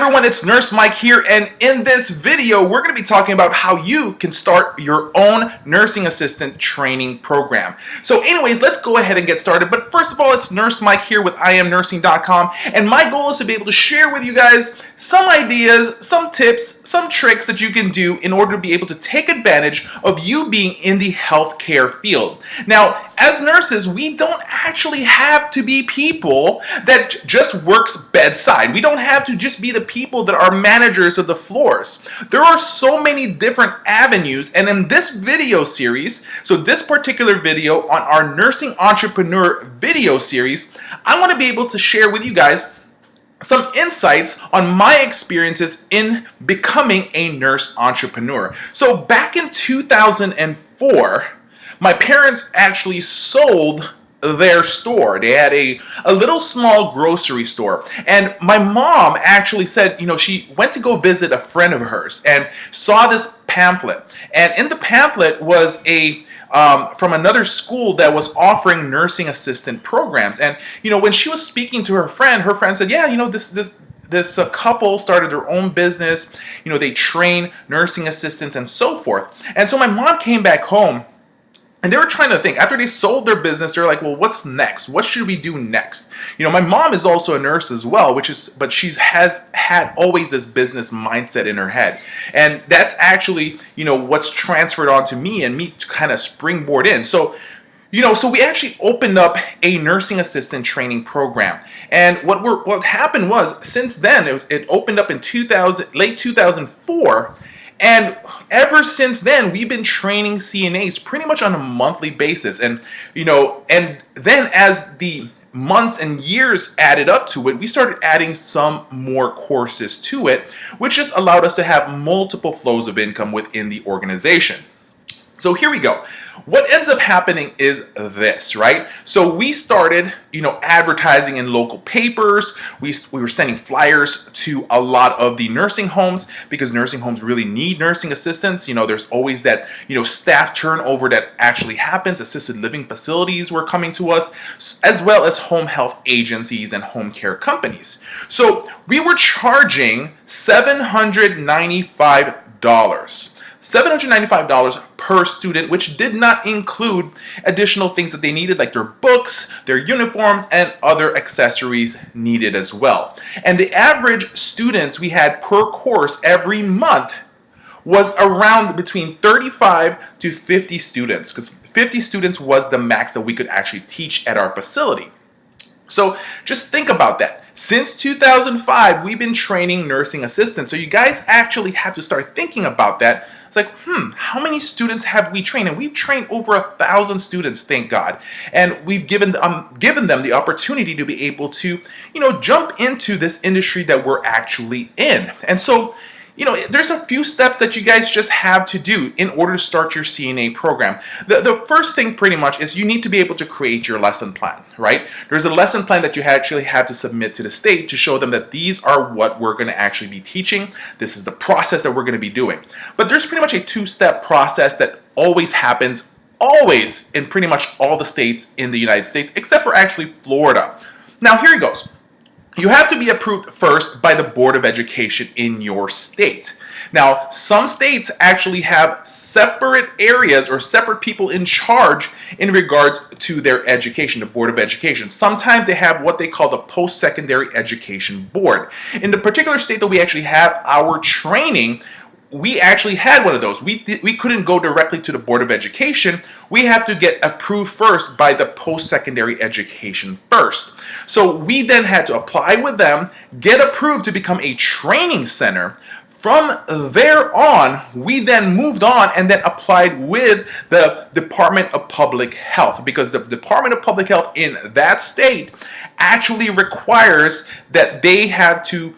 everyone, it's Nurse Mike here, and in this video we're going to be talking about how you can start your own nursing assistant training program. So anyways, let's go ahead and get started. But first of all, it's Nurse Mike here with IamNursing.com, and my goal is to be able to share with you guys some ideas, some tips, some tricks that you can do in order to be able to take advantage of you being in the healthcare field. Now, as nurses, we don't actually have to be people that just works bedside. We don't have to just be the people that are managers of the floors. There are so many different avenues, and in this video series, so this particular video on our Nursing Entrepreneur video series, I want to be able to share with you guys some insights on my experiences in becoming a nurse entrepreneur. So back in 2004, my parents actually sold their store. They had a little small grocery store, and my mom actually said, she went to go visit a friend of hers and saw this pamphlet, and in the pamphlet was a from another school that was offering nursing assistant programs. And when she was speaking to her friend said, yeah, this couple started their own business. They train nursing assistants and so forth. And so my mom came back home, and they were trying to think, after they sold their business, they're like, well, what's next? What should we do next? My mom is also a nurse as well, but she has had always this business mindset in her head. And that's actually, what's transferred onto me and me to kind of springboard in. So, so we actually opened up a nursing assistant training program. And what happened was, since then, it opened up in late 2004. And ever since then, we've been training CNAs pretty much on a monthly basis. And, and then as the months and years added up to it, we started adding some more courses to it, which just allowed us to have multiple flows of income within the organization. So here we go. What ends up happening is this, right? So we started, advertising in local papers. We were sending flyers to a lot of the nursing homes, because nursing homes really need nursing assistants. There's always that, staff turnover that actually happens. Assisted living facilities were coming to us, as well as home health agencies and home care companies. So we were charging $795 per student, which did not include additional things that they needed, like their books, their uniforms, and other accessories needed as well. And the average students we had per course every month was around between 35 to 50 students, because 50 students was the max that we could actually teach at our facility. So just think about that. Since 2005, we've been training nursing assistants. So you guys actually have to start thinking about that. It's like, how many students have we trained? And we've trained over 1,000 students, thank God. And we've given them the opportunity to be able to, jump into this industry that we're actually in. And so, there's a few steps that you guys just have to do in order to start your CNA program. The first thing pretty much is you need to be able to create your lesson plan, right? There's a lesson plan that you actually have to submit to the state to show them that these are what we're going to actually be teaching. This is the process that we're going to be doing. But there's pretty much a two-step process that always happens, always, in pretty much all the states in the United States, except for actually Florida. Now, here it goes. You have to be approved first by the Board of Education in your state. Now, some states actually have separate areas or separate people in charge in regards to their education, the Board of Education. Sometimes they have what they call the Post-Secondary Education Board. In the particular state that we actually have our training, we actually had one of those. We couldn't go directly to the Board of Education. We have to get approved first by the Post-Secondary Education first. So we then had to apply with them, get approved to become a training center. From there on, we then moved on and then applied with the Department of Public Health, because the Department of Public Health in that state actually requires that they have to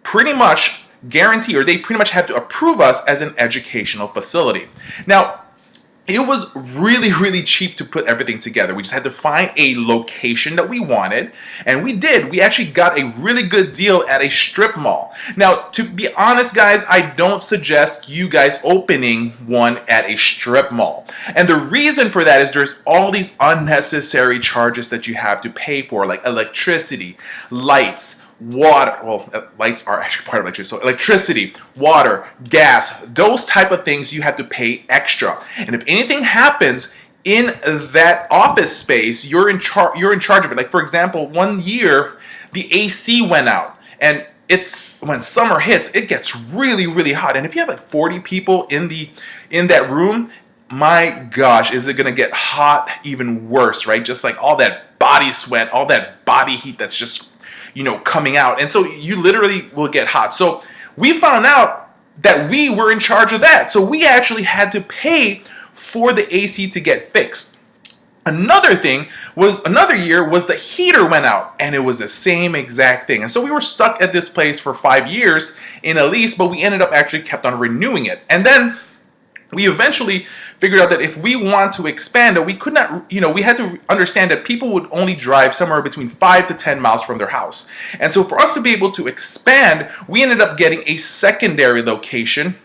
pretty much guarantee, or they pretty much have to approve us as an educational facility. Now, it was really, really cheap to put everything together. We just had to find a location that we wanted, and we did. We actually got a really good deal at a strip mall. Now, to be honest, guys, I don't suggest you guys opening one at a strip mall. And the reason for that is there's all these unnecessary charges that you have to pay for, like electricity, lights, water, well, lights are actually part of electricity, so electricity, water, gas, those type of things you have to pay extra. And if anything happens in that office space, you're in charge of it. Like, for example, one year the AC went out, and it's when summer hits, it gets really, really hot. And if you have like 40 people in that room, my gosh, is it gonna get hot even worse, right? Just like all that body sweat, all that body heat that's just, coming out. And so you literally will get hot. So we found out that we were in charge of that. So we actually had to pay for the AC to get fixed. Another year was the heater went out, and it was the same exact thing. And so we were stuck at this place for 5 years in a lease, but we ended up actually kept on renewing it. And then we eventually figured out that if we want to expand, that we could not, we had to understand that people would only drive somewhere between 5 to 10 miles from their house. And so for us to be able to expand, we ended up getting a secondary location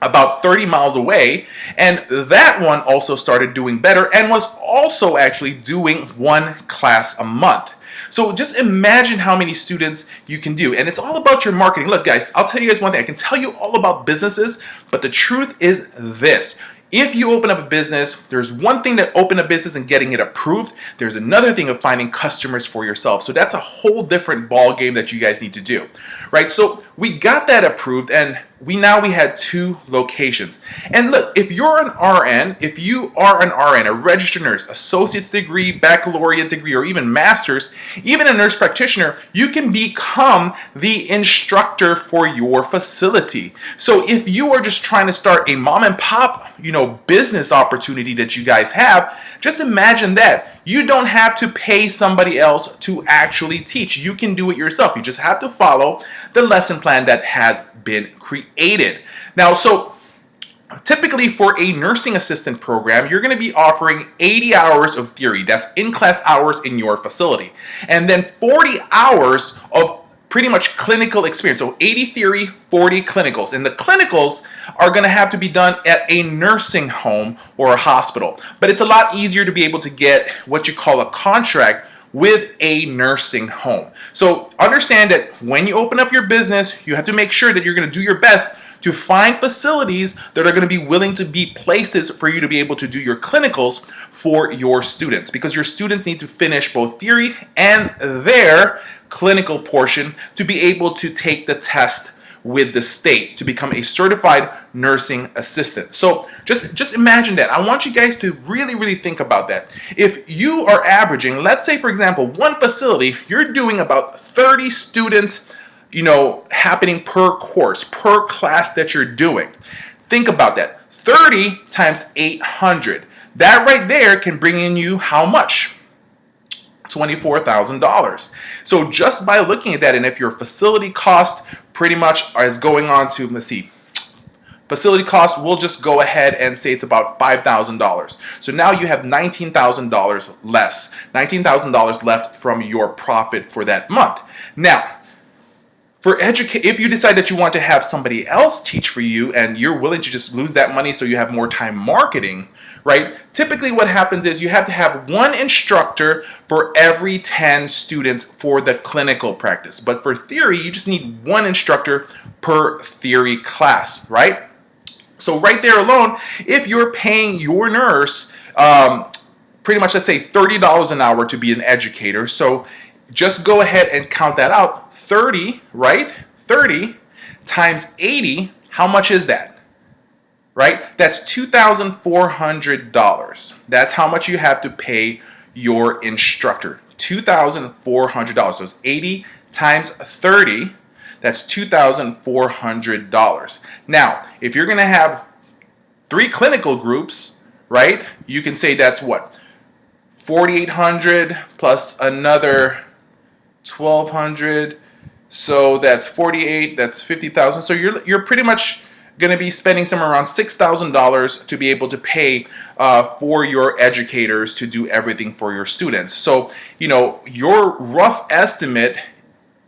about 30 miles away, and that one also started doing better and was also actually doing one class a month. So just imagine how many students you can do. And it's all about your marketing. Look, guys, I'll tell you guys one thing. I can tell you all about businesses, but the truth is this. If you open up a business, there's one thing to open a business and getting it approved. There's another thing of finding customers for yourself. So that's a whole different ball game that you guys need to do, right? So we got that approved, and we had 2 locations. And look, if you are an RN, a registered nurse, associate's degree, baccalaureate degree, or even master's, even a nurse practitioner, you can become the instructor for your facility. So if you are just trying to start a mom and pop, business opportunity that you guys have, just imagine that. You don't have to pay somebody else to actually teach. You can do it yourself. You just have to follow the lesson plan that has been created. Now, so typically for a nursing assistant program, you're going to be offering 80 hours of theory. That's in-class hours in your facility. And then 40 hours of pretty much clinical experience. So 80 theory, 40 clinicals. And the clinicals are going to have to be done at a nursing home or a hospital. But it's a lot easier to be able to get what you call a contract with a nursing home. So understand that when you open up your business, you have to make sure that you're going to do your best to find facilities that are going to be willing to be places for you to be able to do your clinicals for your students, because your students need to finish both theory and their clinical portion to be able to take the test with the state to become a certified nursing assistant. So just imagine that. I want you guys to really, really think about that. If you are averaging, let's say for example, one facility, you're doing about 30 students, happening per course, per class that you're doing. Think about that. 30 times 800. That right there can bring in you how much? $24,000. So just by looking at that, and if your facility cost pretty much is going on to, let's see, facility cost, we'll just go ahead and say it's about $5,000. So now you have $19,000 less, $19,000 left from your profit for that month. Now, if you decide that you want to have somebody else teach for you and you're willing to just lose that money so you have more time marketing, right? Typically what happens is you have to have one instructor for every 10 students for the clinical practice. But for theory, you just need one instructor per theory class, right? So right there alone, if you're paying your nurse pretty much, let's say $30 an hour to be an educator, so just go ahead and count that out. 30, right? 30 times 80, how much is that? Right? That's $2,400. That's how much you have to pay your instructor. $2,400. So it's 80 times 30, that's $2,400. Now, if you're going to have 3 clinical groups, right? You can say that's what? $4,800 plus another $1,200. So that's 48, that's 50,000. So you're pretty much going to be spending somewhere around $6,000 to be able to pay for your educators to do everything for your students. So, your rough estimate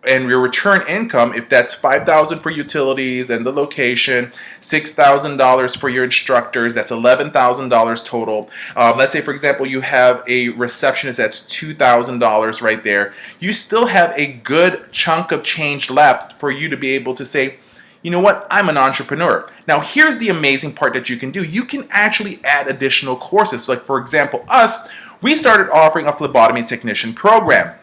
and your return income, if that's $5,000 for utilities and the location, $6,000 for your instructors, that's $11,000 total. Let's say, for example, you have a receptionist, that's $2,000 right there. You still have a good chunk of change left for you to be able to say, you know what, I'm an entrepreneur. Now, here's the amazing part that you can do. You can actually add additional courses. Like, for example, we started offering a phlebotomy technician program.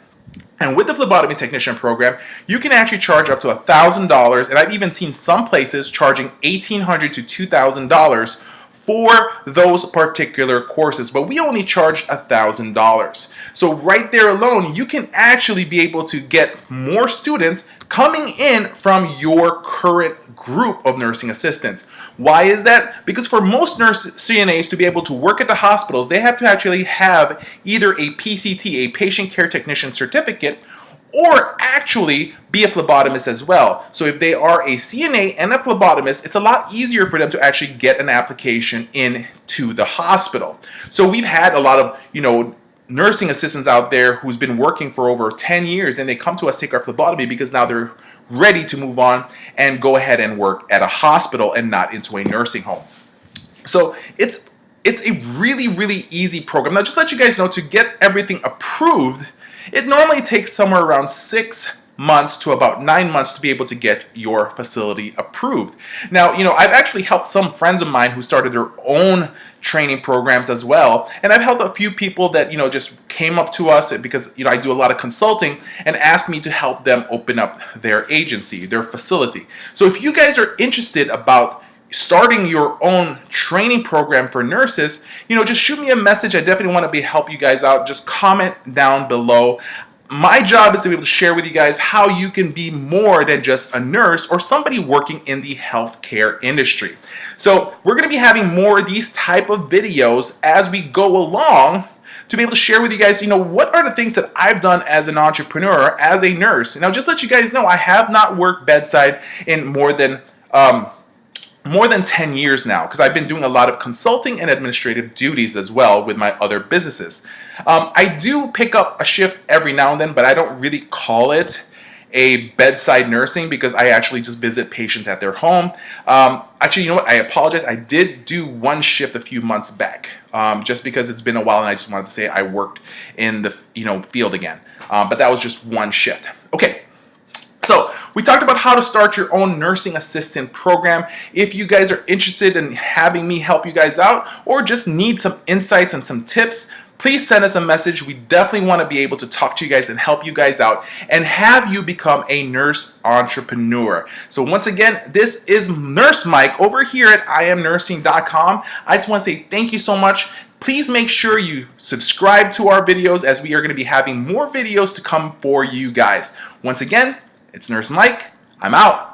And with the phlebotomy technician program, you can actually charge up to $1,000, and I've even seen some places charging $1,800 to $2,000 for those particular courses, but we only charge $1,000. So right there alone, you can actually be able to get more students coming in from your current group of nursing assistants. Why is that? Because for most CNAs to be able to work at the hospitals, they have to actually have either a PCT, a patient care technician certificate, or actually be a phlebotomist as well. So if they are a CNA and a phlebotomist, it's a lot easier for them to actually get an application into the hospital. So we've had a lot of, nursing assistants out there who's been working for over 10 years, and they come to us to take our phlebotomy because now they're ready to move on and go ahead and work at a hospital and not into a nursing home. So it's a really, really easy program. Now, just to let you guys know, to get everything approved, it normally takes somewhere around 6 months to about 9 months to be able to get your facility approved. Now, I've actually helped some friends of mine who started their own training programs as well, and I've helped a few people that just came up to us because I do a lot of consulting and asked me to help them open up their agency, their facility. So if you guys are interested about starting your own training program for nurses, just shoot me a message. I definitely want to help you guys out. Just comment down below. My job is to be able to share with you guys how you can be more than just a nurse or somebody working in the healthcare industry. So we're going to be having more of these type of videos as we go along to be able to share with you guys, what are the things that I've done as an entrepreneur, as a nurse. Now, just to let you guys know, I have not worked bedside in more than 10 years now, because I've been doing a lot of consulting and administrative duties as well with my other businesses. I do pick up a shift every now and then, but I don't really call it a bedside nursing because I actually just visit patients at their home. Actually, you know what? I apologize. I did do one shift a few months back, just because it's been a while, and I just wanted to say I worked in the field again. But that was just one shift. Okay. So we talked about how to start your own nursing assistant program. If you guys are interested in having me help you guys out, or just need some insights and some tips, please send us a message. We definitely want to be able to talk to you guys and help you guys out and have you become a nurse entrepreneur. So once again, this is Nurse Mike over here at IamNursing.com. I just want to say thank you so much. Please make sure you subscribe to our videos, as we are going to be having more videos to come for you guys. Once again, it's Nurse Mike. I'm out.